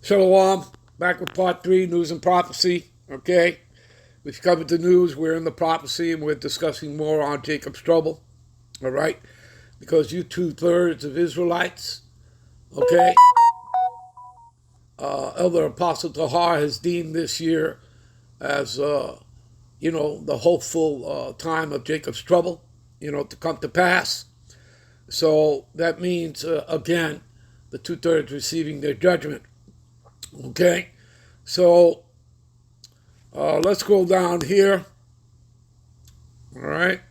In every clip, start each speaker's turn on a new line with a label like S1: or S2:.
S1: Shalom, back with part 3, news and prophecy. Okay, we've covered the news, we're in the prophecy, and we're discussing more on Jacob's trouble. All right, because you 2/3 of Israelites, okay, Elder Apostle Tahar has deemed this year as, the hopeful time of Jacob's trouble, to come to pass. So that means, again, the 2/3 receiving their judgment. Okay, so let's go down here. All right.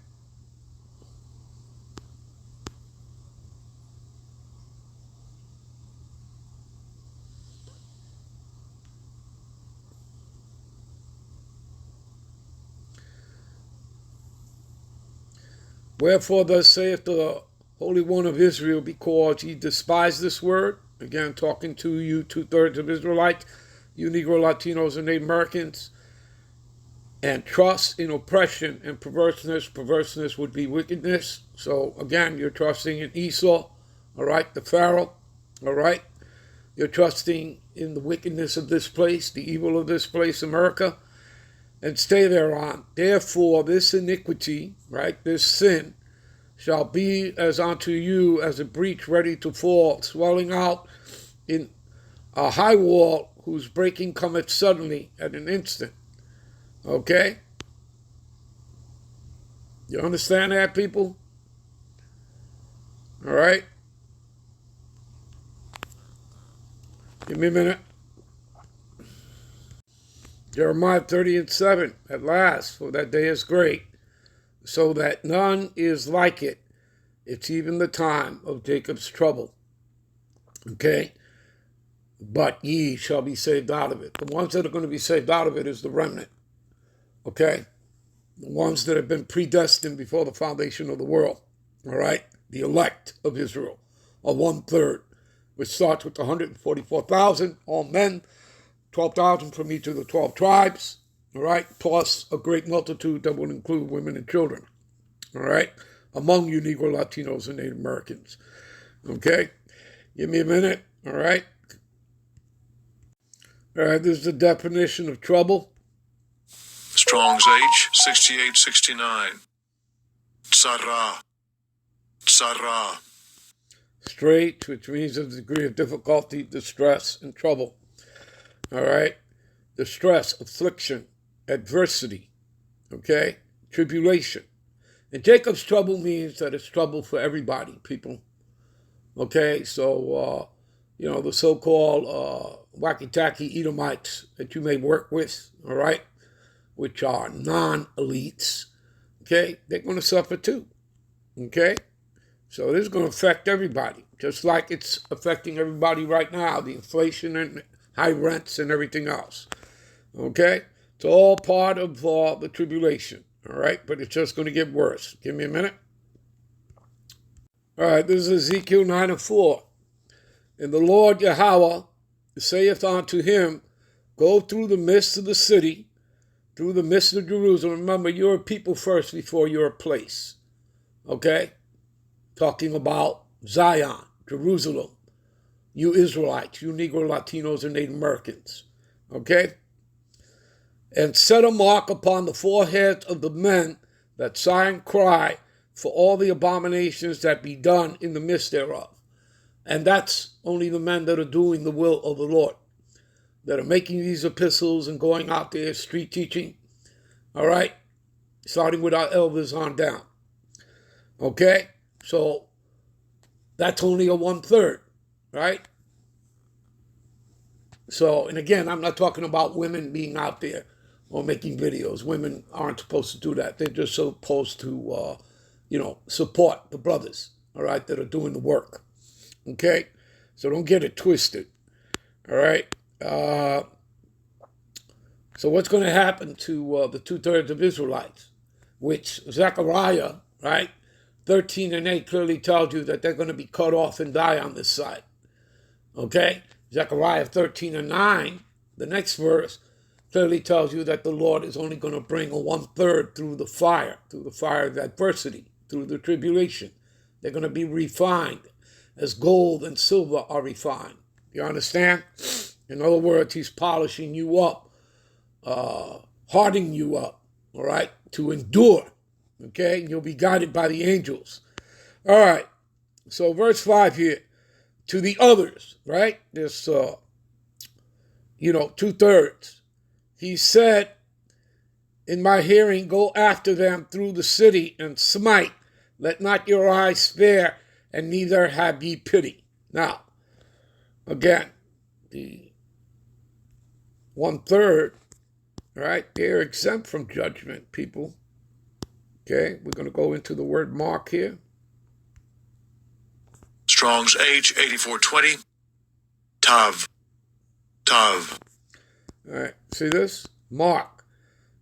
S1: Wherefore thus saith the Holy One of Israel, because ye despise this word. Again, talking to you 2/3 of Israelites, you Negro Latinos and Native Americans, and trust in oppression and perverseness. Perverseness would be wickedness. So again, you're trusting in Esau, all right, the Pharaoh, all right. You're trusting in the wickedness of this place, the evil of this place, America, and stay thereon. Therefore, this iniquity, right, this sin, shall be as unto you as a breach ready to fall, swelling out in a high wall whose breaking cometh suddenly at an instant. Okay? You understand that, people? All right? Give me a minute. Jeremiah 30:7. At last, for that day is great, so that none is like it. It's even the time of Jacob's trouble. Okay? But ye shall be saved out of it. The ones that are going to be saved out of it is the remnant. Okay? The ones that have been predestined before the foundation of the world. All right? The elect of Israel are 1/3, which starts with 144,000, all men, 12,000 from each of the 12 tribes. All right? Plus a great multitude that will include women and children. All right? Among you Negro Latinos and Native Americans. Okay? Give me a minute. All right? All right, this is the definition of trouble.
S2: Strong's H, 6869. Tsara. Tsara.
S1: Straight, which means a degree of difficulty, distress, and trouble. All right? Distress, affliction, adversity, okay? Tribulation. And Jacob's trouble means that it's trouble for everybody, people. Okay? So, the so-called wacky-tacky Edomites that you may work with, all right, which are non-elites, okay, they're going to suffer too, okay? So this is going to affect everybody, just like it's affecting everybody right now, the inflation and high rents and everything else, okay? It's all part of the tribulation, all right? But it's just going to get worse. Give me a minute. All right, this is Ezekiel 9:4. And the Lord Yahweh saith unto him, go through the midst of the city, through the midst of Jerusalem. Remember, you're a people first before you're a place. Okay? Talking about Zion, Jerusalem, you Israelites, you Negro Latinos and Native Americans. Okay? And set a mark upon the foreheads of the men that sigh and cry for all the abominations that be done in the midst thereof. And that's only the men that are doing the will of the Lord, that are making these epistles and going out there street teaching, all right, starting with our elders on down. Okay, so that's only a 1/3, right? So, and again, I'm not talking about women being out there or making videos. Women aren't supposed to do that. They're just supposed to, support the brothers, all right, that are doing the work. Okay, so don't get it twisted. All right. So what's going to happen to the 2/3 of Israelites, which Zechariah, right, 13:8 clearly tells you that they're going to be cut off and die on this side. Okay, Zechariah 13:9, the next verse, clearly tells you that the Lord is only going to bring a 1/3 through the fire of adversity, through the tribulation. They're going to be refined as gold and silver are refined. You understand? In other words, he's polishing you up, hardening you up, all right, to endure, okay? You'll be guided by the angels. All right, so verse 5 here, to the others, right? There's, 2/3. He said, in my hearing, go after them through the city and smite. Let not your eyes spare, and neither have ye pity. Now, again, the 1/3, right? They're exempt from judgment, people. Okay, we're going to go into the word mark here.
S2: Strong's H 8420. Tav. Tav.
S1: All right, see this? Mark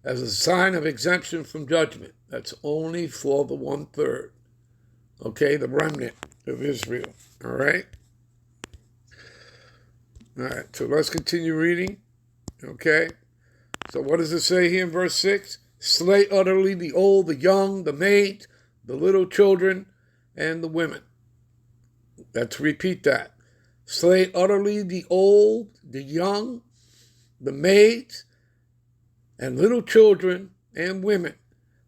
S1: as a sign of exemption from judgment. That's only for the 1/3. Okay, the remnant of Israel. All right? All right, so let's continue reading. Okay? So what does it say here in verse 6? Slay utterly the old, the young, the maids, the little children, and the women. Let's repeat that. Slay utterly the old, the young, the maids, and little children and women,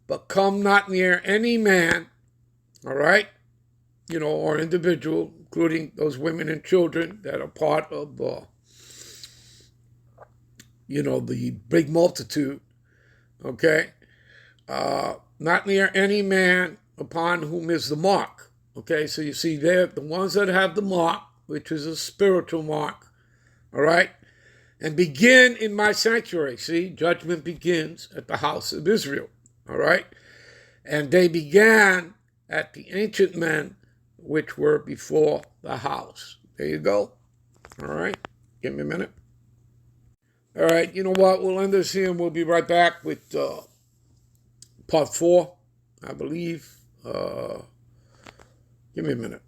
S1: but come not near any man, all right, or individual, including those women and children that are part of, the big multitude, okay? Not near any man upon whom is the mark, okay? So you see there, the ones that have the mark, which is a spiritual mark, all right? And begin in my sanctuary. See, judgment begins at the house of Israel, all right? And they began at the ancient men which were before the house. There you go. All right, give me a minute. All right, you know what? We'll end this here and we'll be right back with part 4, I believe. Give me a minute.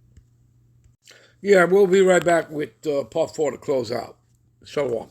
S1: Yeah, we'll be right back with part 4 to close out. Shalom.